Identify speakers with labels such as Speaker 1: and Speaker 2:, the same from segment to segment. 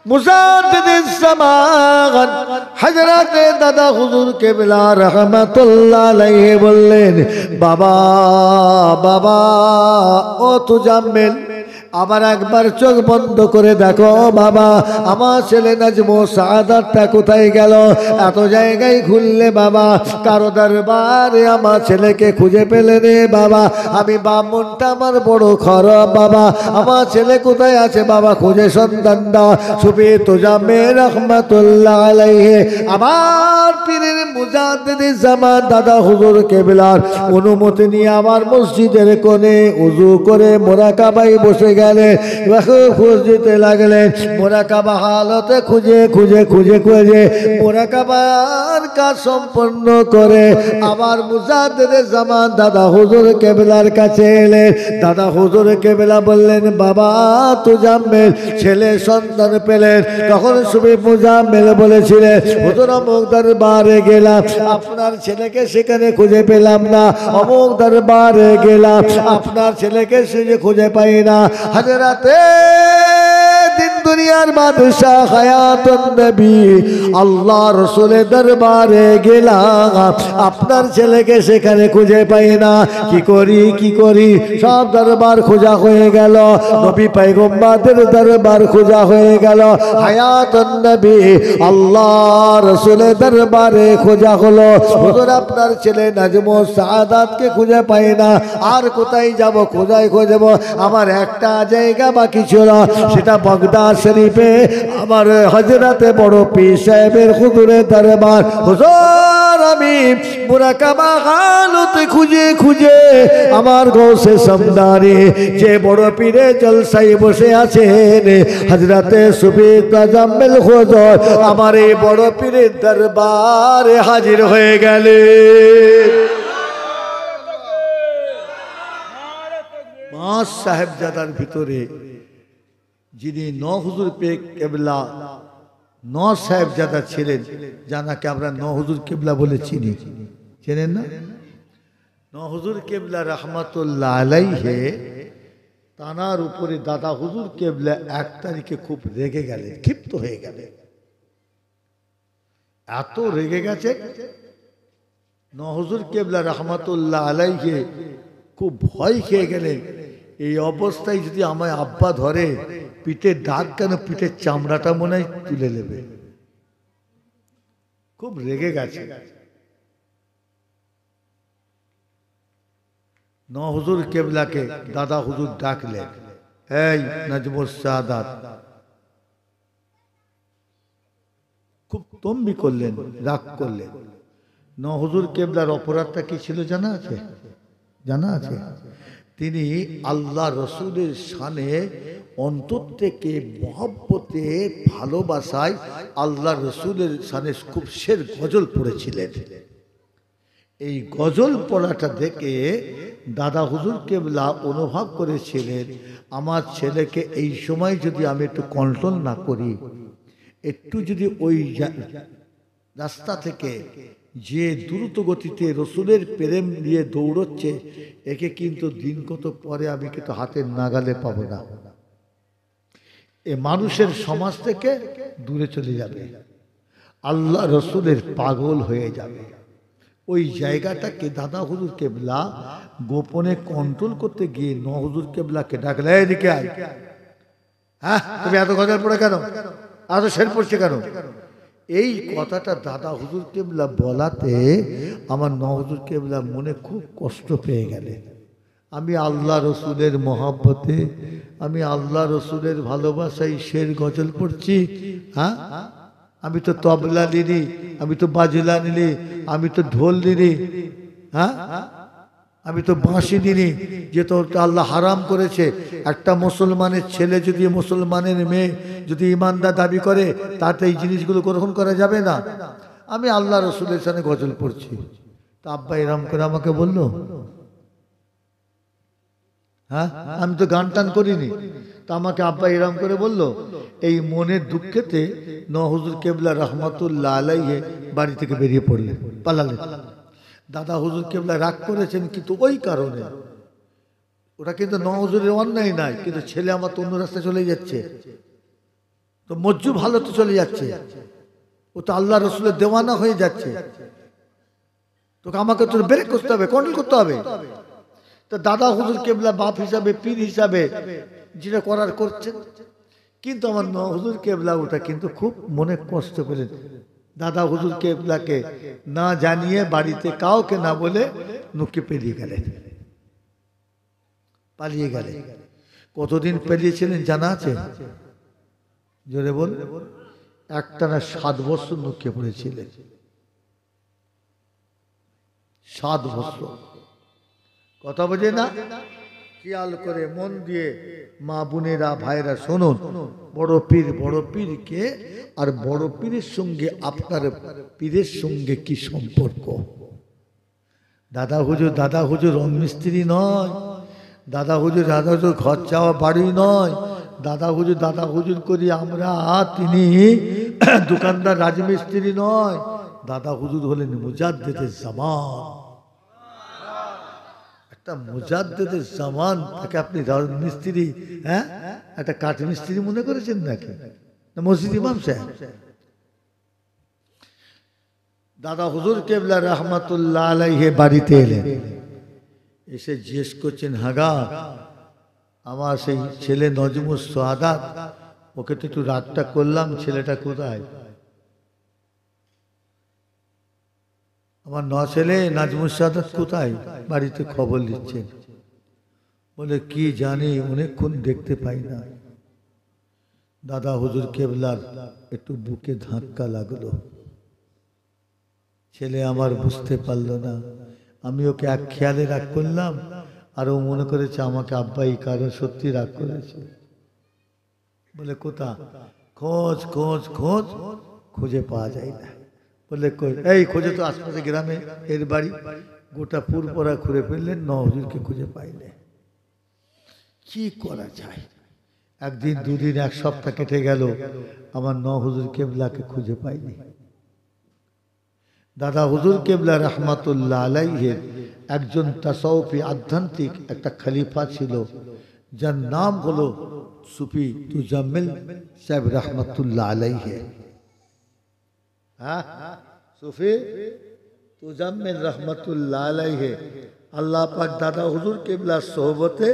Speaker 1: মুজাদ্দিদুস জামান হযরত দাদা হুজুর কেবলা রাহমাতুল্লাহ আলাইহি বললেন, বাবা বাবা ও তুজাম্মেল, আবার একবার চোখ বন্ধ করে দেখো বাবা, আমার ছেলে নাজমু সাআদাতটা কোথায় গেল? এত জায়গায় ঘুরলে বাবা, কারো দরবারে আমার ছেলেকে খুঁজে পেলে রে বাবা। আমি বামনটা আমার বড় খারাপ বাবা, আমার ছেলে কোথায় আছে বাবা, খুঁজে সন্ধান দাও। সুফি তুজাম্মেল রাহমাতুল্লাহ আলাইহি আমার পীরের মুজাদ্দিদুস জামান দাদা হুজুর কেবলার অনুমতি নিয়ে আমার মসজিদের কোণে ওযু করে মুরাকাবায় বসে গেলেন, খুঁজতে লাগলেন। মুরাকাবা হালতে খুঁজে খুঁজে খুঁজে খুঁজে মুরাকাবার কাজ সম্পন্ন করে আবার মুজাদ্দিদুস জামান দাদা হুজুর কেবলার কাছে এলেন। দাদা হুজুর কেবলা বললেন, বাবা তুজাম্মেল ছেলে সন্তান পেলেন। তখন সুফি মুজাম্মেল বলেছিলেন, হুজুর অমুক দরবারে গেলাম, আপনার ছেলেকে সেখানে খুঁজে পেলাম না। অমুক দরবারে গেলাম, আপনার ছেলেকে খুঁজে পাই না। হযরতে দিন দুনিয়ার বাদশাহ হায়াতুন নবী আল্লাহ রাসূলের দরবারে গেলাম, আপনার ছেলেকে সেখানে খুঁজে পাই না। কি করি কি করি, সব দরবার খোঁজা হয়ে গেল, নবী পয়গম্বরদের দরবার খোঁজা হয়ে গেল, হায়াতুন নবী আল্লাহ রাসূলের দরবারে খোঁজা হলো। হুজুর আপনার ছেলে নাজমু সাআদাতকে খুঁজে পাই না, আর কোথায় যাব, কোথায় খুঁজব? আমার একটা জায়গা বাকি ছিল, সেটা বাগদাদ শরীফে আমার হযরতে বড় পীর সাহেবের হুজুরের দরবার। হুজুর আমি মুরাকাবা হালতে খুঁজে খুঁজে আমার গৌসে সমদানি যে বড় পীরের জলসায় বসে আছেন হযরতে সুফি তুজাম্মেল হুজুর আমার এই বড় পীরের দরবারে হাজির হয়ে গেলেন। পাঁচ সাহেবজাদার ভিতরে যিনি ন হুজুর পীর কেবলা ন সাহেবজাদা ছিলেন, যাকে আমরা ন হুজুর কেবলা বলে চিনি, চেনেন না? ন হুজুর কেবলা রাহমাতুল্লাহ আলাইহি, তানার উপরে দাদা হুজুর কেবলা 1 তারিখে খুব রেগে গেলেন, ক্ষিপ্ত হয়ে গেলেন। এত রেগে গেছে ন হুজুর কেবলা রাহমাতুল্লাহ আলাইহি খুব ভয় খেয়ে গেলেন। এই অবস্থায় যদি আমায় আব্বা ধরে, পিঠের দাগ কেন, পিঠের চামড়াটা মনে হয় তুলে নেবে। খুব রেগে গেছে। ন হুজুর কেবলাকে দাদা হুজুর ডাকলেন, এই নাজমুস সাআদাত। খুব তম্বি করলেন, রাগ করলেন। ন হুজুর কেবলার অপরাধটা কি ছিল জানা আছে? জানা আছে? তিনি আল্লাহ রসুলের শানে অন্তর থেকে মহব্বতে ভালোবাসায় আল্লাহ রসুলের শানে খুব শের গজল পড়েছিলেন। এই গজল পড়াটা দেখে দাদা হুজুর কেবলা অনুভব করেছিলেন, আমার ছেলেকে এই সময় যদি আমি একটু কন্ট্রোল না করি, একটু যদি ওই রাস্তা থেকে যে দ্রুত গতিতে রসুলের প্রেম নিয়ে দৌড়চ্ছে, একে কিন্তু দিন কত পরে আমি কিন্তু হাতের নাগালে পাবো না। এ মানুষের সমাজ থেকে দূরে চলে যাবে, আল্লাহ রসুলের পাগল হয়ে যাবে। ওই জায়গাটাকে দাদা হুজুর কেবলা গোপনে কন্ট্রোল করতে গিয়ে ন হুজুর কেবলাকে ডাকলে, এদিকে আয়। হ্যাঁ, তুমি এত গজল পড়ে কেন, এত শের পড়ছে কেন? এই কথাটা দাদা হুজুর কেবলা বলাতে আমার ন হুজুর কেবলা মনে খুব কষ্ট পেয়ে গেলেন। আমি আল্লাহ রসুলের মহব্বতে, আমি আল্লাহ রসুলের ভালোবাসায় শের গজল পড়ছি। হ্যাঁ, আমি তো তবলা নিলি, আমি তো বাজলা নিলি, আমি তো ঢোল নিলি, হ্যাঁ আমি তো বাঁশি দিনি, যে তো আল্লাহ হারাম করেছে। একটা মুসলমানের ছেলে যদি মুসলমানের মেয়ে যদি ইমানদার দাবি করে, তাতে এই জিনিসগুলো গ্রহণ করা যাবে না। আমি আল্লাহ রসুলের সামনে গজল পড়ছি, তা আব্বা এরম করে আমাকে বললো। হ্যাঁ, আমি তো গান টান করিনি, তা আমাকে আব্বা এরম করে বললো। এই মনের দুঃখেতে ন হুজুর কেবলা রহমতুল্লাহ আলাইহি বাড়ি থেকে বেরিয়ে পড়লেন, পালালেন। দাদা হুজুর কেবলা রাগ করেছেন, কিন্তু ওই কারণে, ওটা কিন্তু ন হুজুরের অন্যায় নাই, কিন্তু ছেলে আমার তো অন্য রাস্তায় চলে যাচ্ছে। তো মজ্জু ভালো তো চলে যাচ্ছে, ও তো আল্লাহ রসুলের দেওয়ানা হয়ে যাচ্ছে, তোকে আমাকে তো ব্রেক করতে হবে, কন্ট্রোল করতে হবে। তো দাদা হুজুর কেবলা বাপ হিসাবে, পীর হিসাবে যেটা করার করছেন, কিন্তু আমার হুজুর কেবলা ওটা কিন্তু খুব মনে কষ্ট পেলেন। দাদা হুজুর কেবলাকে না জানিয়ে বাড়িতে কাউকে না বলে নুকে পেরিয়ে গেলেন, পালিয়ে গেলেন। কতদিন পেরিয়েছিলেন জানা আছে? জোরে বল। একটানা 7 বছর নুকে পড়েছিলেন, 7 বছর। কথা বোঝে না? খেয়াল করে মন দিয়ে মা বোনেরা ভাইরা শুনুন, বড় পীরকে আর বড় পীরের সঙ্গে আপনার পীরের সঙ্গে কি সম্পর্ক? দাদা হুজুর রং মিস্ত্রি নয়, দাদা হুজুর ঘর চাওয়া বাড়ি নয়, দাদা হুজুর করি আমরা, তিনি দোকানদার রাজমিস্ত্রি নয়। দাদা হুজুর হলেন মুজাদ্দিদে জামান। একটা মুজাদ্দিদে জামান, তাকে আপনি রাজমিস্ত্রি, হ্যাঁ একটা কাঠ মিস্ত্রি মনে করেছেন নাকি? মসজিদ ইমাম সাহেব। দাদা হুজুর কেবলা রহমাতুল্লাহ আলাইহি বাড়িতে এলেন, এসে জিজ্ঞেস করছেন, হাগা আমার সেই ছেলে নজমুস সাদাত, ওকে তো একটু রাতটা করলাম, ছেলেটা কোথায়? আমার ছেলে নাজমুস সাদাত কোথায়? বাড়িতে খবর নিচ্ছেন। বলে কি জানি, অনেকক্ষণ দেখতে পাই না। দাদা হুজুর কেবলার একটু বুকে ধাক্কা লাগলো, ছেলে আমার বুঝতে পারলো না। আমি ওকে এক খেয়ালে রাগ করলাম, আর ও মনে করেছে আমাকে আব্বাই, কারণ সত্যি রাগ করেছে। বলে কোথা? খোঁজ খোঁজ খোঁজ, খুঁজে পাওয়া যায় না। বলে কই? এই খোঁজে তো আশপাশে গ্রামে, এর বাড়ি। গোটা পুরপরা ঘুরে ফেললেন, হুজুরকে খুঁজে পাইলে। কি করা যায়? একদিন, দুদিন, এক সপ্তাহ কেটে গেল, আমার হুজুর কেবলাকে খুঁজে পাইনি। দাদা হুজুর কেবলা রহমাতুল্লাহ আলাইহির একজন তাসাউফি আধ্যাত্মিক একটা খলিফা ছিল, যার নাম হলো সুফি তুজাম্মিল সাহেব রহমাতুল্লাহ আলাইহি। হ্যাঁ, সুফি তুজাম্মিল রহমাতুল্লাহ আলাইহি। আল্লাহ পাক দাদা হুজুর কেবলার সোহবতে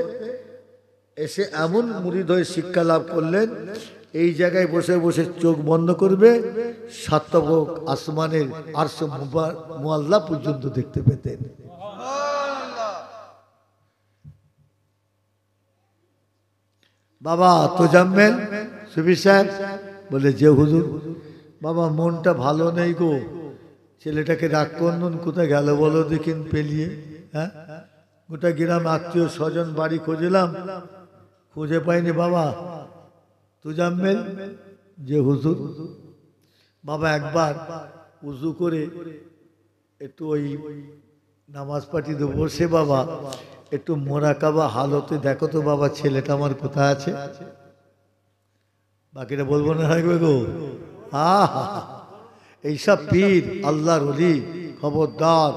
Speaker 1: এসে এমন মুরিদ হয়ে শিক্ষা লাভ করলেন, এই জায়গায় বসে বসে চোখ বন্ধ করবে, সাতবক আসমানের আরশ মুআল্লা পর্যন্ত দেখতে পেতেন। বাবা তোজাম্মেল সুফি সাহেব বলে, যে হুজুর, বাবা মনটা ভালো নেই গো, ছেলেটাকে রাগ করুন, কোথায় গেল বলো দেখিন পেলিয়ে। হ্যাঁ, গোটা গ্রাম আত্মীয় স্বজন বাড়ি খুঁজলাম, খুঁজে পাইনি বাবা। তোজাম্মেল, যে হুজুর। বাবা একবার উজু করে একটু ওই নামাজ পাঠিয়ে বসে, বাবা একটু মোরাকাবা হালতে দেখো তো বাবা, ছেলেটা আমার কোথায় আছে। বাকিটা বলবো না হয় গো। এইসব পীর আল্লাহর ওলি, খবরদার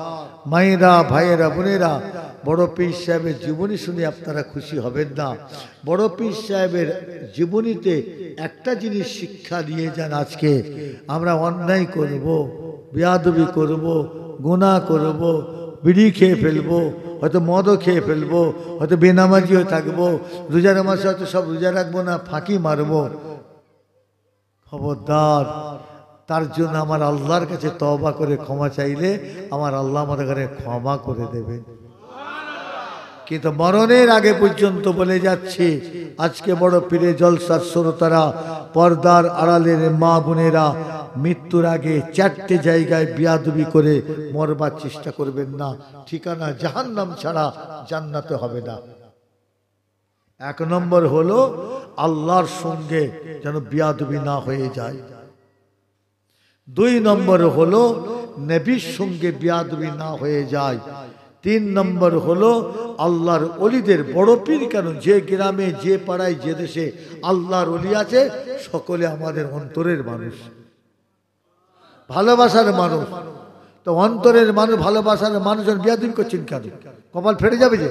Speaker 1: মায়েরা, ভাইয়েরা, বোনেরা, বড় পীর সাহেবের জীবনী শুনে আপনারা খুশি হবেন না। বড় পীর সাহেবের জীবনীতে একটা জিনিস শিক্ষা দিয়ে যান, আজকে আমরা অন্যায় করব, বেয়াদবি করব, গুনাহ করব, বিড়ি খেয়ে ফেলবো, হয়তো মদও খেয়ে ফেলবো, হয়তো বেনামাজিও থাকবো, রোজার মাসে হয়তো সব রোজা রাখবো না, ফাঁকি মারবো। খবরদার, তার জন্য আমার আল্লাহর কাছে তওবা করে ক্ষমা চাইলে আমার আল্লাহ আমাদের কাছে ক্ষমা করে দেবেন। কিন্তু মরণের আগে পর্যন্ত বলে যাচ্ছে, আজকে বড় পীরে জলসার শ্রোতারা, পর্দার আড়ালের মা বোনেরা, মৃত্যুর আগে 4টে জায়গায় বিয়াদবি করে মরবার চেষ্টা করবেন না। ঠিকানা জাহান্নাম ছাড়া জান্নাতে হবে না। 1 নম্বর হলো আল্লাহর সঙ্গে যেন বিয়াদবি না হয়ে যায়। 2 নম্বর হলো নবীর সঙ্গে বিয়াদবি না হয়ে যায়। 3 নম্বর হলো আল্লাহর ওলিদের, বড় পীর কেন, যে গ্রামে, যে পাড়ায়, যে দেশে আল্লাহর ওলি আছে, সকলে আমাদের অন্তরের মানুষ, ভালোবাসার মানুষ। তো অন্তরের মানুষ, ভালোবাসার মানুষ, বিয়াদবি করছেন কেন? কপাল ফেটে যাবে যে।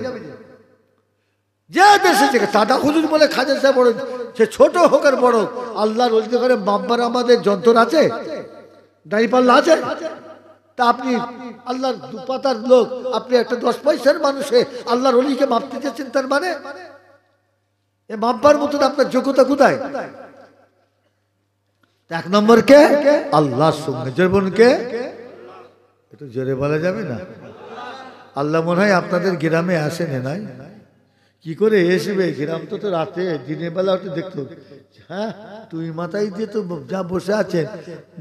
Speaker 1: যে দেশে থেকে দাদা হুজুর বলে খাজা সাহেব বড়, সে ছোট হোক আর বড়, আল্লাহর ওলিতে করে বাম্বার আমাদের যন্ত্র আছে, দাঁড়িপাল্লা আছে। তা আপনি আল্লাহর দুপাতার লোক, আপনি একটা 10 পয়সার মানুষে আল্লাহর ওলিকে মাপতে চাচ্ছেন, তার মানে এ মাপবার মতন আপনার যোগ্যতা কোথায়? এক নম্বর কে? আল্লাহর সঙ্গে। জোরে কে? একটু জোরে বলা যাবে না? আল্লাহ মনে হয় আপনাদের গ্রামে আসেন নাই? কি করে আসবে? গ্রাম তো রাতে, দিনের বেলা একটু দেখতো। হ্যাঁ, তুই মাথায় দিয়ে তো যা বসে আছেন,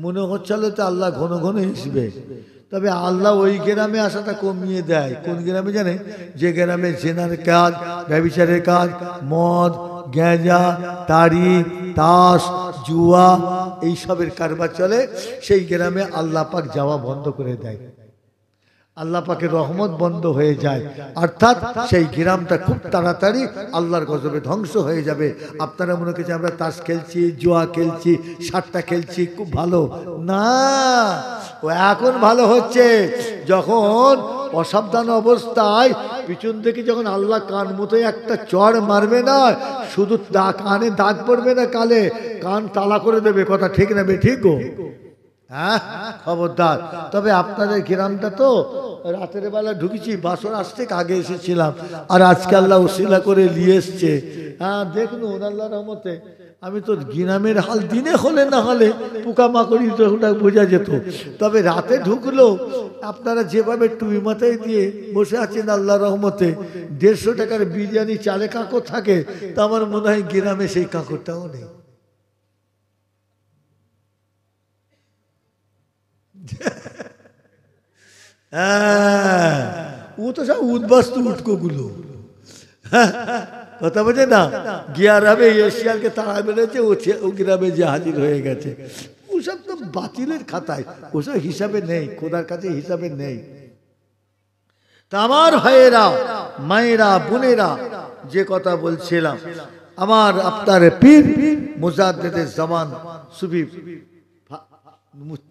Speaker 1: মনে হচ্ছিল তো আল্লাহ ঘন ঘন আসবে। তবে আল্লাহ ওই গ্রামে আসাটা কমিয়ে দেয়। কোন গ্রামে জানেন? যে গ্রামে জেনার কাজ, ব্যভিচারের কাজ, মদ, গাঁজা, তাড়ি, তাস, জুয়া এইসবের কারবার চলে, সেই গ্রামে আল্লাহ পাক যাওয়া বন্ধ করে দেয়। আল্লাহ পাকের রহমত বন্ধ হয়ে যায়, অর্থাৎ সেই গ্রামটা খুব তাড়াতাড়ি আল্লাহর গজবে ধ্বংস হয়ে যাবে। আপনারা মনে করছেন আমরা তাস খেলছি, জুয়া খেলছি, সাট্টা খেলছি, খুব ভালো না। ও এখন ভালো হচ্ছে যখন অসাবধান অবস্থায় পিছন থেকে যখন আল্লাহ কান মতো একটা চড় মারবে না, শুধু কানে দাগ পড়বে না, কালে কান তালা করে দেবে। কথা ঠিক না বে? ঠিক গো? হ্যাঁ, খবরদার। তবে আপনাদের গ্রামটা তো রাতের বেলা ঢুকেছি, বাসর আসতে আগে এসেছিলাম, আর আজকে আল্লাহ উসিলা করে নিয়ে এসছে। হ্যাঁ, দেখুন আল্লাহ রহমতে আমি তো গ্রামের হাল দিনে হলে না হলে পোকামাকড়ি তো ওটা বোঝা যেত, তবে রাতে ঢুকলো। আপনারা যেভাবে টুপি মাথায় দিয়ে বসে আছেন আল্লাহ রহমতে, 150 টাকার বিরিয়ানি চালে কাঁকর থাকে, তা আমার মনে হয় গ্রামে সেই কাঁকরটাও নেই। হ্যাঁ, ও তো সব উদ্বাস্তু উটকো গুলো, কথা বোঝে না? গ্রামে এশিয়ালকে তাড়া বেড়েছে, ও গ্রামে যে হাজির হয়ে গেছে, ওসব তো বাতিলের খাতায়, ওসব হিসাবে নেই, খোদার কাছে হিসাবে নেই। তা আমার ভাইয়েরা, মায়েরা, বোনেরা, যে কথা বলছিলাম, আমার আপনার পীর মুজাদ্দেদে জামান সুফি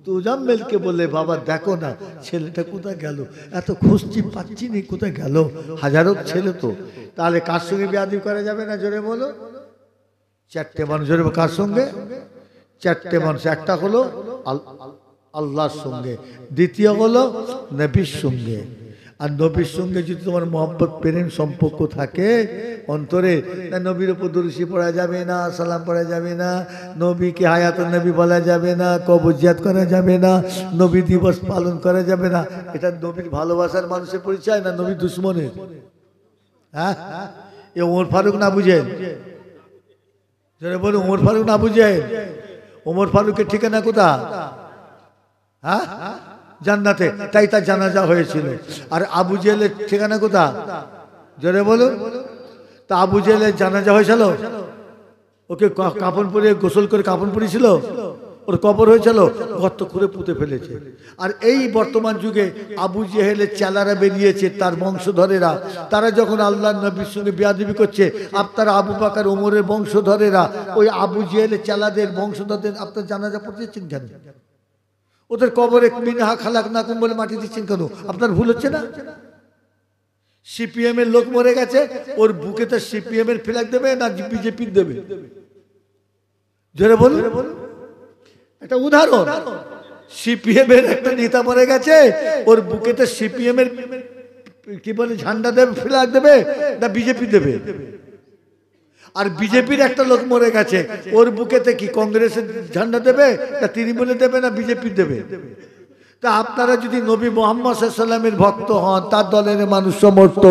Speaker 1: মুজাম্মেলকে বলে, বাবা দেখো না ছেলেটা কোথায় গেল, এত খুঁজছি পাচ্ছি নি, কোথায় গেল? হাজারো ছেলে তো, তাহলে কার সঙ্গে বিয়াদবি করা যাবে না? জোরে বলো। 4টে মানুষ, জোরে কার সঙ্গে? 4টে মানুষ। একটা হলো আল্লাহর সঙ্গে, দ্বিতীয় হলো নবীর সঙ্গে। আর নবীর সঙ্গে যদি তোমার মোহাম্মত প্রেম সম্পর্ক থাকে অন্তরে, নবীর উপর দুরূদ পড়া যাবে না, সালাম পড়া যাবে না, নবীকে হায়াতুন নবী বলা যাবে না, কবর জিয়ারত করা যাবে না, নবী দিবস পালন করা যাবে না। এটা নবীর ভালোবাসার মানুষের পরিচয় না নবীর দুশ্মনের? হ্যাঁ, এ ওমর ফারুক না বুঝেন? যারা বলে ওমর ফারুক না বুঝেন, ওমর ফারুকের ঠিকানা কোথা? হ্যাঁ, জান্নাতে, তাই তার জানাজা হয়েছিল। আর আবু জেহেলের ঠিকানা কোথা? জোরে বলুন। তা আবু জেহেলের জানাজা হয়েছিল, ওকে কাফন পরিয়ে গোসল করে কাফন পরিয়েছিল, ওর কবর হয়েছিল, গর্ত করে পুঁতে ফেলেছে। আর এই বর্তমান যুগে আবু জেহেলের চেলারা বেরিয়েছে, তার বংশধরেরা, তারা যখন আল্লাহ নবীর সঙ্গে বেয়াদবি করছে, আপনারা আবু বকর ওমরের বংশধরেরা ওই আবু জেহেলের চেলাদের বংশধরদের আপনার জানাজা পড়তেছেন কেন? ওদের কবরে মিনহা খালাক নাকুম বলে মাটি দিচ্ছেন কেন? আপনার ভুল হচ্ছে না? সিপিএম এর লোক মরে গেছে, ওর বুকে তো সিপিএম এর ফ্ল্যাগ দেবে না বিজেপির দেবে? জোরে বলুন। একটা উদাহরণ, সিপিএম এর একটা নেতা মরে গেছে, ওর বুকে তো সিপিএম এর কি বলে ঝান্ডা দেবে, ফ্ল্যাগ দেবে না বিজেপি দেবে? আর বিজেপির একটা লোক মরে গেছে, ওর বুকেতে কি কংগ্রেসের ঝান্ডা দেবে না তৃণমূলে দেবে না বিজেপি দেবে? তা আপনারা যদি নবী মুহাম্মদ সাল্লাল্লাহু আলাইহি ওয়াসাল্লামের ভক্ত হন, তার দলের মানুষ সমর্থ,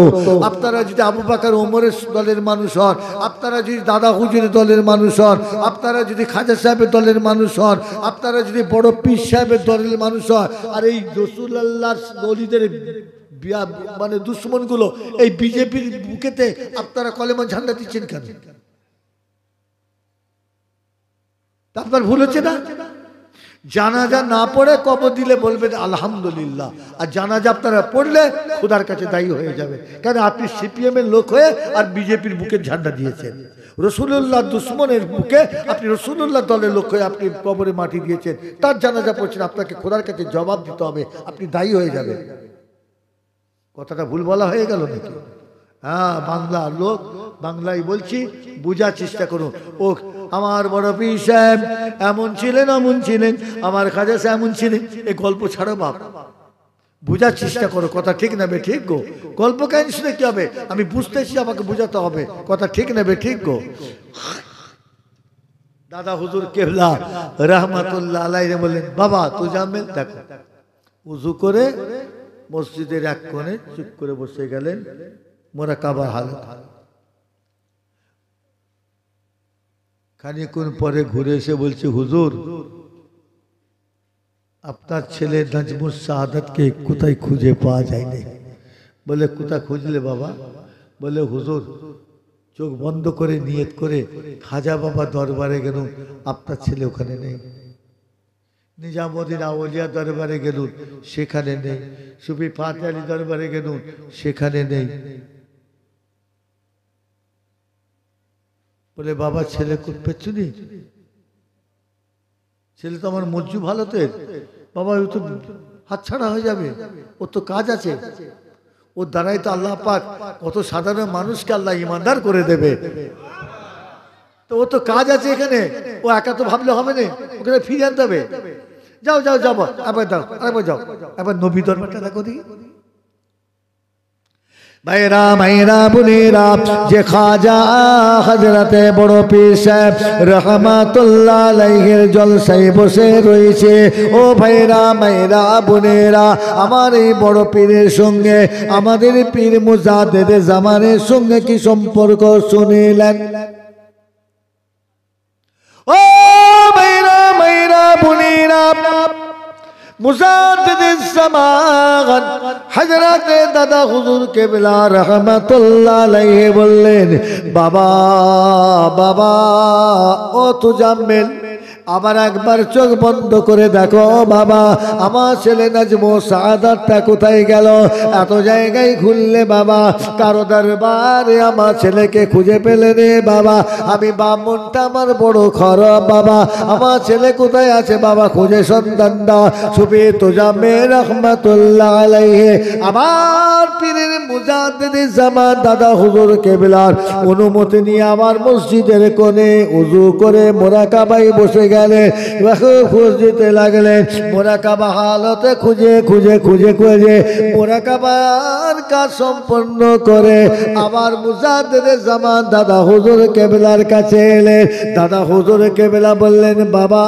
Speaker 1: আপনারা যদি আবু বকর ওমরের দলের মানুষ হন, আপনারা যদি দাদা হুজুরের দলের মানুষ হন, আপনারা যদি খাজা সাহেবের দলের মানুষ হন, আপনারা যদি বড় পীর সাহেবের দলের মানুষ হন, আর এই রাসূলুল্লাহর ওলিদের মানে দুশ্মন গুলো এই বিজেপির বুকেতে আপনারা কলেমা ঝান্ডা দিচ্ছেন কেন? আপনার ভুল হচ্ছে না? জানাজা না পড়ে কবর দিলে বলবেন আলহামদুলিল্লাহ, আর জানাজা আপনারা পড়লে খোদার কাছে দায়ী হয়ে যাবে। কেন? আপনি সিপিএম এর লোক হয়ে আর বিজেপির বুকে ঝান্ডা দিয়েছেন। রাসূলুল্লাহ দুশ্মনের বুকে আপনি রাসূলুল্লাহ দলের লোক হয়ে আপনি কবরে মাটি দিয়েছেন, তার জানাজা পড়ছেন, আপনাকে খোদার কাছে জবাব দিতে হবে, আপনি দায়ী হয়ে যাবেন। কথাটা ভুল বলা হয়ে গেল নাকি? হ্যাঁ, বাংলার লোক বাংলায় বলছি, বোঝার চেষ্টা করুন। ও আমার বড় পীর সাহেব এমন ছিলেন, এমন ছিলেন, আমার খাজা সাহেব এমন ছিলেন, এই গল্প ছাড়ো বাপ, বোঝার চেষ্টা করো। কথা ঠিক নেবে ঠিক গো? গল্প কাহিনী শুনে কি হবে? আমি বুঝতেছি, আমাকে বোঝাতে হবে। কথা ঠিক নেবে ঠিক গো? দাদা হুজুর কেবলা রহমাতুল্লাহ আলাইহি বললেন, বাবা তুই জানবেন, দেখো উযু করে মসজিদের এক কোণে চুপ করে বসে গেলেন, মুরাকাবা হালত। খানিকক্ষণ পরে ঘুরে এসে বলছে, হুজুর আপনার ছেলে নাজমুস সাআদাতকে কোথায় খুঁজে পাওয়া যায়নি। বলে কোথায় খুঁজলে বাবা? বলে হুজুর চোখ বন্ধ করে নিয়ত করে খাজা বাবা দরবারে গেল, আপনার ছেলে ওখানে নেই। নিজামুদ্দিন আউলিয়া দরবারে গেল, সেখানে নেই। সুফি ফাতেহ আলী দরবারে গেল, সেখানে নেই। বলে বাবা ছেলে খুব পেছুনি, ছেলে তো আমার মজ্জু ভালো তো, বাবা ও তো হাতছাড়া হয়ে যাবে, ওর তো কাজ আছে, ওর দ্বারাই তো আল্লাহ পাক কত সাধারণ মানুষকে আল্লাহ ইমানদার করে দেবে। তো ও তো কাজ আছে এখানে, ও একা তো ভাবলে হবে না, ওখানে ফিরে আনতে হবে। যাও যাও যাবো, আবার যাও, আরেকবার যাও, একবার নবী দরবারটা দেখো দেখি। ভাইরা মাইরা বোনেরা, যে খাজা হযরতে বড় পীর সাহেব রহমাতুল্লাহ আলাইহির জলসায় বসে রয়েছে, ও ভাইরা মাইরা বোনেরা, আমার এই বড় পীরের সঙ্গে আমাদের পীর মুজাদ্দিদ জামানের সঙ্গে কি সম্পর্ক শুনিলেন? ও ভাইরা মাইরা বোনেরা, মুজাদ্দিদ জামান হযরত দাদা হুজুর কেবলা রহমাতুল্লাহ আলাইহি বললেন, বাবা বাবা ও তুজাম্মেল, আবার একবার চোখ বন্ধ করে দেখো বাবা, আমার ছেলে নাজমুস সাআদাতটা কোথায় গেল? এত জায়গায় ঘুরলে বাবা, কারো দরবারে আমার ছেলেকে খুঁজে পেলে রে বাবা। আমি বামনটা আমার বড় খারাপ বাবা, আমার ছেলে কোথায় আছে বাবা, খুঁজে সন্ধান দাও। সুফি তুজাম্মেল রহমাতুল্লাহ আলাইহি আমার পীরের মুজাদ্দিদ জামান দাদা হুজুর কেবলার অনুমতি নিয়ে আমার মসজিদের কোণে উযু করে মুরাকাবায় বসে গেলেন, খুঁজতে লাগলেন। মুরাকাবা হালতে খুঁজে খুঁজে খুঁজে খুঁজে মুরাকাবার কাজ সম্পন্ন করে আবার মুজাদ্দিদ জামান দাদা হুজুর কেবলার কাছে এলেন। দাদা হুজুর কেবলা বললেন, বাবা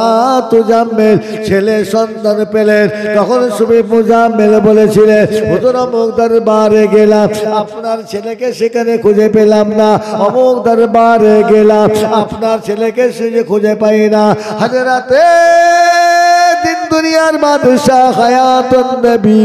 Speaker 1: তুজাম্মেল ছেলে সন্তান পেলেন। তখন সুফি মুজাম্মেল বলেছিলেন, হুজুর অমুক দরবারে গেলাম, আপনার ছেলেকে সেখানে খুঁজে পেলাম না। অমুক দরবারে গেলাম, আপনার ছেলেকে সেখানে খুঁজে পাই না। হযরতে দিন দুনিয়ার বাদশাহ হায়াতুন নবী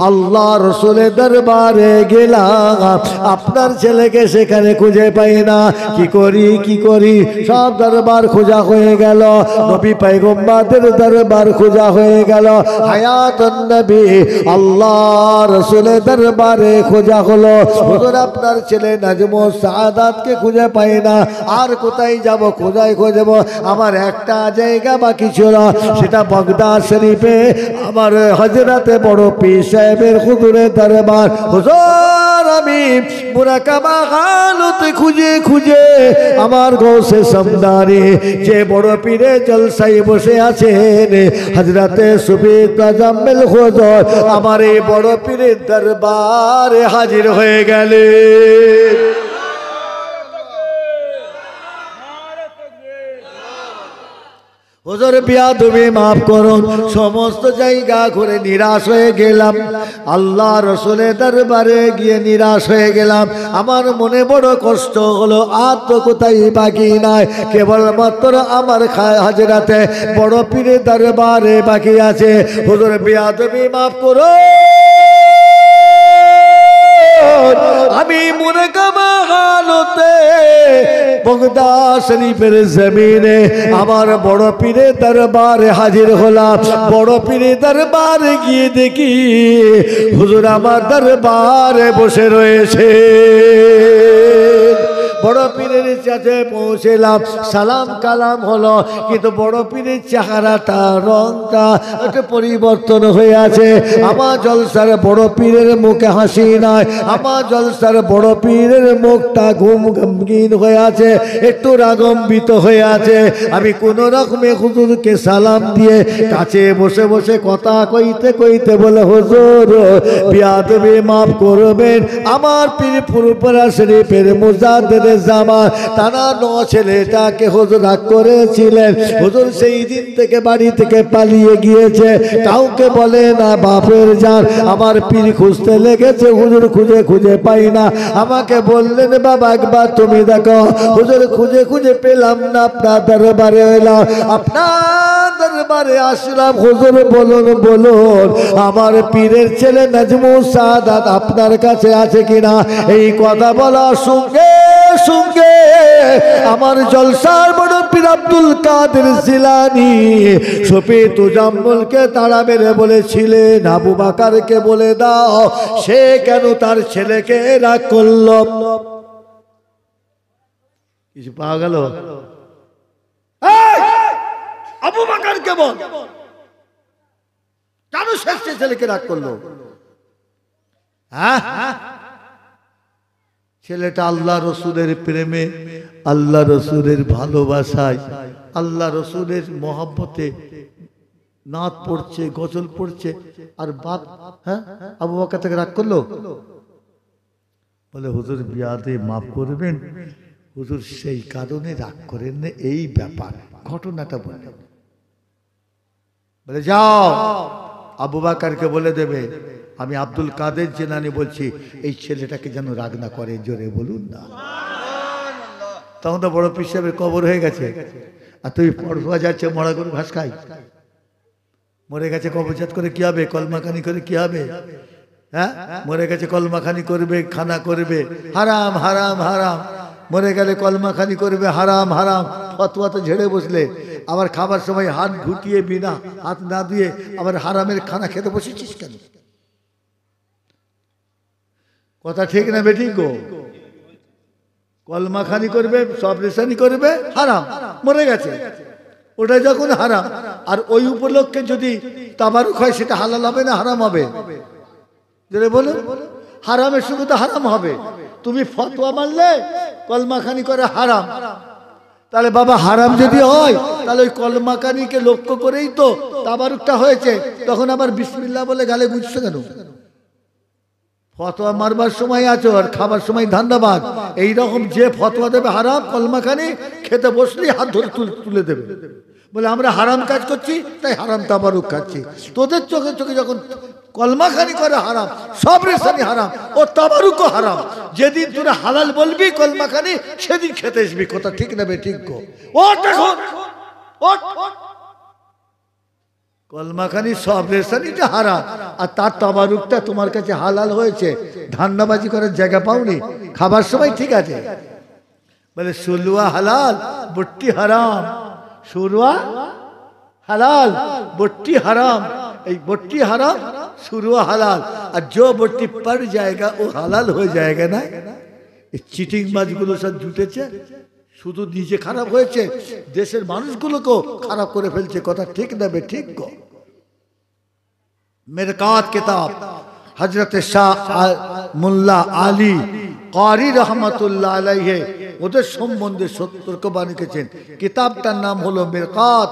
Speaker 1: আল্লাহ রাসূলের দরবারে গেলাম, আপনার ছেলেকে সেখানে খুঁজে পাই না। কি করি কি করি, সব দরবার খোঁজা হয়ে গেল, নবী পয়গম্বরদের দরবার খোঁজা হয়ে গেল, হায়াতুন নবী আল্লাহ রাসূলের দরবারে খোঁজা হলো। হুজুর আপনার ছেলে নাজমুস সাআদাতকে খুঁজে পাই না, আর কোথায় যাব, কোথায় খুঁজব? আমার একটা জায়গা বাকি ছিল, সেটা বাগদাদ শরীফে আমার হযরতে বড় পীর সাহেবের হুজুরের দরবার। হুজুর আমি মুরাকাবা হালতে খুঁজে খুঁজে আমার গৌসে সমদানি যে বড় পীরের জলসায় বসে আছেন হযরতে সুফি তাজাম্মেল হুজুর আমার এই বড় পীরের দরবারে হাজির হয়ে গেলেন। হুজুর বিয়াদবি মাফ করুন, সমস্ত জায়গা ঘুরে নিরাশ হয়ে গেলাম, আল্লাহ রাসূলের দরবারে গিয়ে নিরাশ হয়ে গেলাম। আমার মনে বড় কষ্ট হলো, আর তো কোথায় বাকি নাই, কেবলমাত্র আমার হাজরাতে বড় পীরের দরবারে বাকি আছে। হুজুর বিয়াদবি মাফ করুন, আমি মুরাকাবা হালতে বাগদাদ শরীফের জমিনে আমার বড় পীরের দরবারে হাজির হলাম। বড় পীরের দরবারে গিয়ে দেখি হুজুর আমার দরবারে বসে রয়েছে। বড় পীরের কাছে পৌঁছলাম, সালাম কালাম হলো, কিন্তু বড় পীরের চেহারাটা রংটা একটা পরিবর্তন হয়ে আছে। আমার জলসার বড় পীরের মুখে হাসি নাই, আমার জলসার বড় পীরের মুখটা গমগীন হয়ে আছে, একটু রাগম্বিত হয়ে আছে। আমি কোন রকমে হুজুরকে সালাম দিয়ে কাছে বসে বসে কথা কইতে কইতে বলে, হুজুর বিয়াদবি মাফ করবেন, আমার পীর ফুরফুরা শরীফের মুজাদ্দেদ জামান তারা ছেলেটাকে হুজুর রাগ করেছিলেন। হুজুর সেই দিন থেকে বাড়ি থেকে পালিয়ে গিয়েছে, কাউকে বলে না বাপের জান। আমার পীর খুঁজতে লেগেছে, হুজুর খুঁজে খুঁজে পাই না। আমাকে বললেন, বাবা একবার তুমি দেখো। হুজুর খুঁজে খুঁজে পেলাম না, আপনার দরবারে এলাম, আপনার দরবারে আসলাম। হুজুর বলুন বলুন, আমার পীরের ছেলে নাজমুল সাদাত আপনার কাছে আছে কিনা? এই কথা বলা সঙ্গে সঙ্গে আমার জলসার বড় পীর আব্দুল কাদের জিলানী শফি তুজাম্মুলকে তাড়া মেরে বলেছিলেন, আবু বাকারকে বলে দাও সে কেন তার ছেলেকে রাগ করল। কিছু পাওয়া গেল? আবু বাকারকে বল কেন সে ছেলেকে রাগ করলো। হ্যাঁ, ছেলেটা আল্লাহ রসুলের প্রেমে, আল্লাহ রসুলের ভালোবাসায়, আল্লাহ রসুলের মহব্বতে নাত পড়ছে, গজল পড়ছে, আর বাপ হ্যাঁ আবু বকর থেকে রাগ করলো। বলে হুজুর বিয়াদে মাফ করবেন, হুজুর সেই কারণে রাগ করেন না, এই ব্যাপার ঘটনাটা বলে। বলে যাও আবু বকরকে বলে দেবে আমি আব্দুল কাদের জিলানী বলছি, এই ছেলেটাকে যেন রাগ না করে, জোরে বলুন না। তখন তো বড় পীর সাহেবের কবর হয়ে গেছে, আর তুই পড়বা যাচ্ছে মরা গরু ঘাস খাই, মরে গেছে কবরজাত করে কি হবে, কলমাখানি করে কি হবে? হ্যাঁ, মরে গেছে কলমাখানি করবে, খানা করবে, হারাম হারাম হারাম। মরে গেলে কলমাখানি করবে, হারাম হারাম। ফতোয়া তো ঝেড়ে বসলে, আবার খাবার সময় হাত ঘুটিয়ে বিনা হাত না দিয়ে আবার হারামের খানা খেতে বসেছিস কেন? কথা ঠিক না বেঠিক গো? কলমাখানি করবে, সব রেশানি করবে, হারাম, মরে গেছে, ওটা যখন হারাম। আর ওই উপলক্ষে যদি তাবারুক হয় সেটা হালাল হবে না হারাম হবে? যেটা বলো হারামের সঙ্গে তো হারাম হবে। তুমি ফতোয়া মানলে কলমাখানি করে হারাম, তাহলে বাবা হারাম যদি হয় তাহলে ওই কলমাখানিকে লক্ষ্য করেই তো তাবারুকটা হয়েছে, তখন আবার বিসমিল্লাহ বলে গালে বুঝছো কেন? ফতোয়া মারবার সময় আছো আর খাবার সময় ধান্দাবাদ। এইরকম যে ফতোয়া দেবে হারাম, কলমাখানি খেতে বসলেই হাত ধরে তুলে দেবে, বলে আমরা হারাম কাজ করছি তাই হারাম তাবারুক খাচ্ছি। তোদের চোখে চোখে যখন কলমাখানি করে হারাম, সব রেশানি হারাম, ও তাবারুকও হারাম। যেদিন তোরা হালাল বলবি কলমাখানি, সেদিন খেতে আসবি। কথা ঠিক না বে ঠিক গো? ও দেখুন কলমাখানি সব রেশানিটা হারাম, আর তার তাবারুকটা তোমার কাছে হালাল হয়েছে। ধান্দাবাজি করার জায়গা পাওনি, খাবার সময় ঠিক আছে। বলে সুলুয়া হালাল বট্টি হারাম, সুরুয়া হালাল বট্টি হারাম। এই বট্টি হারাম, সুরুয়া হালাল, আর जो বট্টি পড় जाएगा ও হালাল হয়ে जाएगा না। এই চিটিং মাছগুলো সব জুটেছে, শুধু নিজে খারাপ হয়েছে, দেশের মানুষগুলোকেও খারাপ করে ফেলছে। কথা ঠিক না বে ঠিক গো? মেরকাত কিতাব হযরত শাহ মোল্লা আলী কারি রহমাতুল্লাহ আলাইহি ওদের সম্বন্ধে সতর্ক বাণী লিখেছেন। কিতাবটার নাম হলো মেরকাত।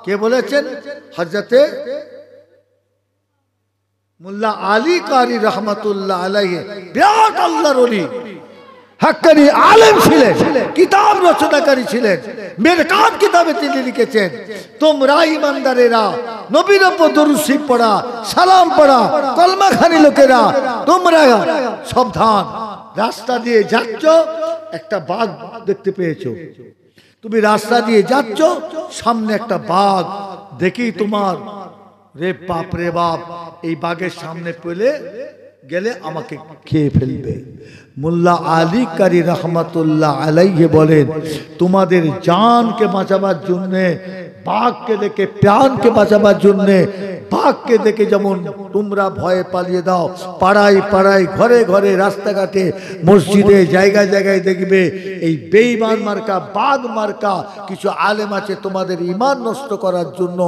Speaker 1: কে বলেছেন? হযরত মোল্লা আলী কারি রহমাতুল্লাহ আলাইহি, বিরাট আল্লাহর ওলি, হাক্কানি আলেম ছিলেন, কিতাব রচনাকারী ছিলেন। মেরকাত কিতাবে তিনি লিখেছেন, তোমরা ঈমানদারেরা নবীর উপর দরুদ শরীফ পড়া, সালাম পড়া, কলমাখানি লোকেরা তোমরা সাবধান। রাস্তা দিয়ে যাচ্ছ, একটা বাঘ দেখতে পেয়েছো, তুমি রাস্তা দিয়ে যাচ্ছ, সামনে একটা বাঘ দেখি তোমার, রে বাপ রে বাপ, এই বাঘের সামনে পেলে গেলে আমাকে খেয়ে ফেলবে। মোল্লা আলী কারি রহমাতুল্লাহ আলাইহি বলেন, তোমাদের জানকে বাঁচাবার জন্যে, বাঘকে দেখে প্রাণকে বাঁচাবার জন্যে, বাঘকে দেখে যেমন তোমরা ভয়ে পালিয়ে দাও, পাড়ায় পাড়ায় ঘরে ঘরে রাস্তাঘাটে মসজিদে জায়গায় জায়গায় দেখবে এই বেঈমান মার্কা বাঘ মার্কা কিছু আলেম আছে, তোমাদের ঈমান নষ্ট করার জন্য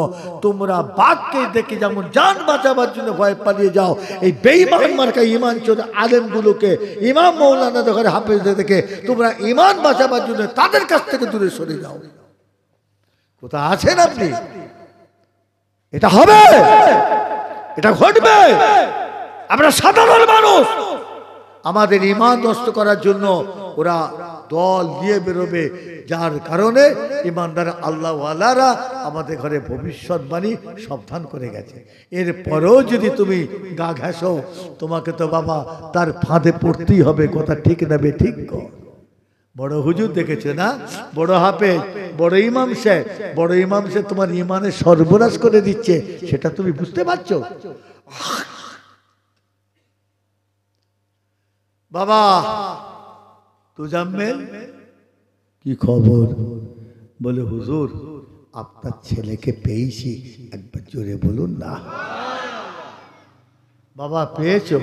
Speaker 1: তোমরা বাঘকে দেখে যেমন জান বাঁচাবার জন্য ভয়ে পালিয়ে যাও, এই বেঈমান মার্কা ঈমান চোর আলেমগুলোকে, ইমাম মৌলানা ঘরে হাফেজদের দেখে তোমরা ঈমান বাঁচাবার জন্য তাদের কাছ থেকে দূরে সরে যাও। কোথায় আছেন আপনি? এটা হবে, এটা ঘটবে। আমরা সাধারণ মানুষ, আমাদের ঈমান নষ্ট করার জন্য ওরা দল নিয়ে বেরোবে, যার কারণে ঈমানদার আল্লাহওয়ালারা আমাদের ঘরে ভবিষ্যৎবাণী সাবধান করে গেছে। এরপরেও যদি তুমি গা ঘেঁষো, তোমাকে তো বাবা তার ফাঁদে পড়তেই হবে। কথা ঠিক না বে ঠিক? বড় হুজুর দেখেছে না, বড় হাফেজ, বড় ইমাম সাহেব, বড় ইমাম সাহেব তোমার ইমানের সর্বনাশ করে দিচ্ছে, সেটা তুমি বুঝতে পারছো? বাবা তুজাম্মেল কি খবর? বলে হুজুর আপনার ছেলেকে পেয়েছি। একবার জোরে বলুন না। বাবা পেয়েছো?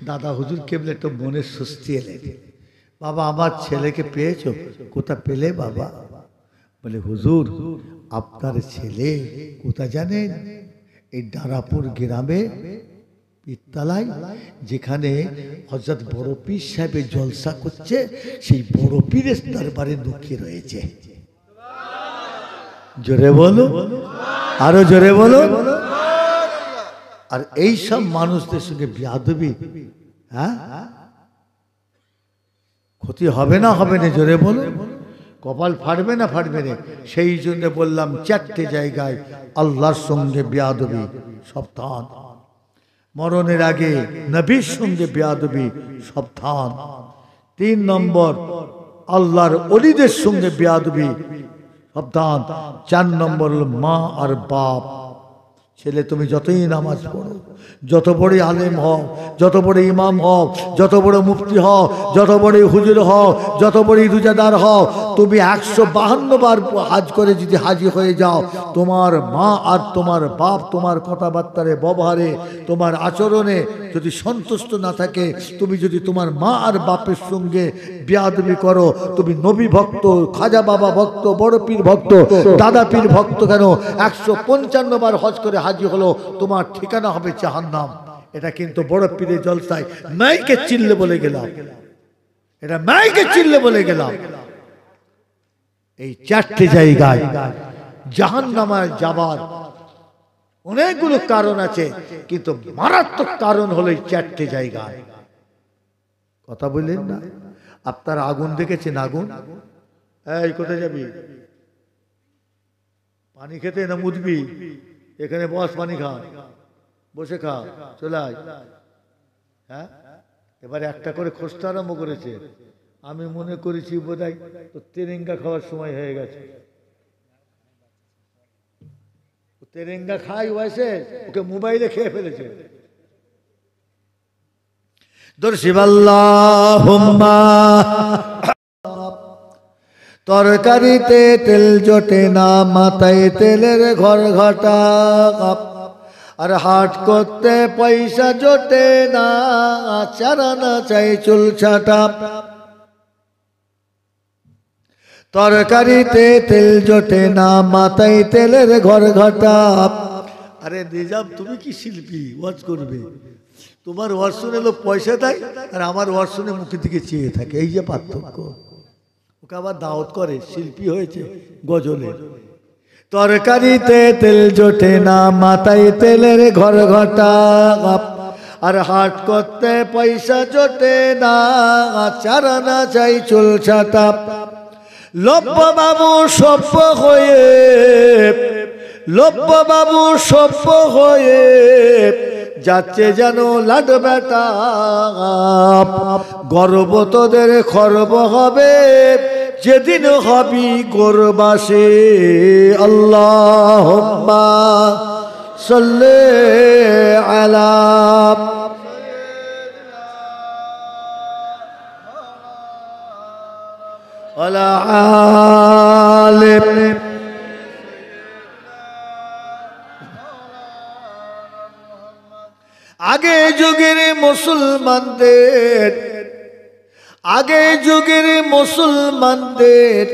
Speaker 1: দাদা হুজুর কেবল একটু মনের স্বস্তি এলেন। বাবা আমার ছেলেকে পেয়েছো? কোথা পেলে বাবা? বলে হুজুর আপনার ছেলে কোথা জানেন? এই দারাপুর গ্রামে পীরতলায়, যেখানে হযরত বড় পীর সাহেবের জলসা করছে, সেই বড় পীরের দরবারে লুকিয়ে রয়েছে। জোরে বলো, আরো জোরে বলো। আর এই সব মানুষদের সঙ্গে বেয়াদবি, হ্যাঁ ক্ষতি হবে না? হবে না? জোরে বলো। কপাল ফাটবে না ফাটবে না? সেই জন্য বললাম চারটে জায়গায় আল্লাহর সঙ্গে বেয়াদবি সাবধান। মরণের আগে নবীর সঙ্গে বেয়াদবি সাবধান। 3 নম্বর আল্লাহর ওলিদের সঙ্গে বেয়াদবি সাবধান। 4 নম্বর হল মা আর বাপ। ছেলে তুমি যতই নামাজ পড়ো, যত বড় আলেম হও, যত বড় ইমাম হও, যত বড় মুফতি হও, যত বড় হুজুর হও, যত বড় রোজাদার হও, তুমি 152 বার হাজ করে যদি হাজি হয়ে যাও, তোমার মা আর তোমার বাপ তোমার কথাবার্তারে, ব্যবহারে, তোমার আচরণে যদি সন্তুষ্ট না থাকে, তুমি যদি তোমার মা আর বাপের সঙ্গে বেয়াদবি করো, তুমি নবী ভক্ত, খাজা বাবা ভক্ত, বড় পীর ভক্ত, দাদা পীর ভক্ত কেন 155 বার হজ করে হাজি হলো, তোমার ঠিকানা হবে জাহান্নাম। এটা কিন্তু বড় পীরের জলসায় মাইকে চিল্লে বলে গেলাম, এটা মাইকে চিল্লে বলে গেলাম। এই 4টে জায়গায় জাহান্নামে যাবার অনেকগুলো কারণ আছে, কিন্তু মারাত্মক কারণ হলো এই 4টে জায়গায়। কথা বললেন না? আপনারা আগুন দেখেছেন? আগুন, এই কোথায় যাবি? পানি খেতে না মুদবি? এখানে বস, পানি খা, বসে খা, চলে আয়। হ্যাঁ, এবারে একটা করে খুঁজতে আরম্ভ করেছে। আমি মনে করেছি বোধহয় তো তেরেঙ্গা খাওয়ার সময় হয়ে গেছে। তেরেঙ্গা খাই ওয়াইসে, ওকে মোবাইলে খেয়ে ফেলেছে। দর্শিবাল্লাহুম্মা তরকারিতে তেল জোটে না, মাথায় তেলের ঘর ঘটা, আর হাট করতে পয়সা জোটে না, চারানা চাই চুল ছাটা। তরকারিতে তেল জোটে না, মাথায় তেলের ঘর ঘটা। আরে নিজাম তুমি কি শিল্পী, ওয়াজ করবে, তোমার ওয়াজ শুনে লোক পয়সা দেয়, আর আমার ওয়াজ শুনে মুখের দিকে চেয়ে থাকে। এই যে পার্থক্য। ওকে আবার দাওয়াত করে, শিল্পী হয়েছে গজলে। তরকারিতে তেল জোটে না, মাথায় তেলের ঘর ঘটা, আর হাট করতে পয়সা জোটে না, চারানা চাই চুল ছাটা। লব্য বাবু সভ্য হয়ে, লব্য বাবু সভ্য হয়ে যাচ্ছে যেন লাড বেটা, গর্ব তোদের খর্ব হবে যেদিন হবি গোরবাসে। আল্লাহুম্মা সাল্লি আলা ওয়ালা আলে আগে যুগের মুসলমানদের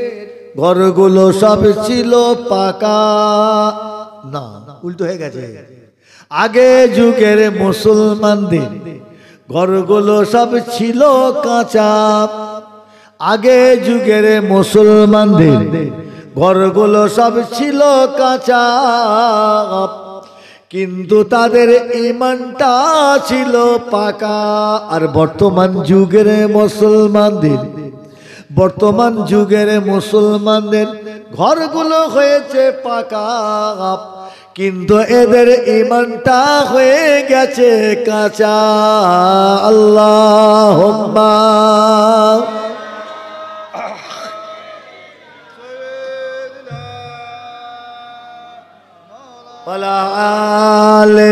Speaker 1: ঘরগুলো সব ছিল পাকা না উল্টো হয়ে গেছে আগে যুগের মুসলমানদের ঘরগুলো সব ছিল কাঁচা আগে যুগের মুসলমানদের ঘরগুলো সব ছিল কাঁচা কিন্তু তাদের ঈমানটা ছিল পাকা আর বর্তমান যুগের মুসলমানদের ঘরগুলো হয়েছে পাকা কিন্তু এদের ঈমানটা হয়ে গেছে কাঁচা আল্লাহুম্মা ওয়ালা আলে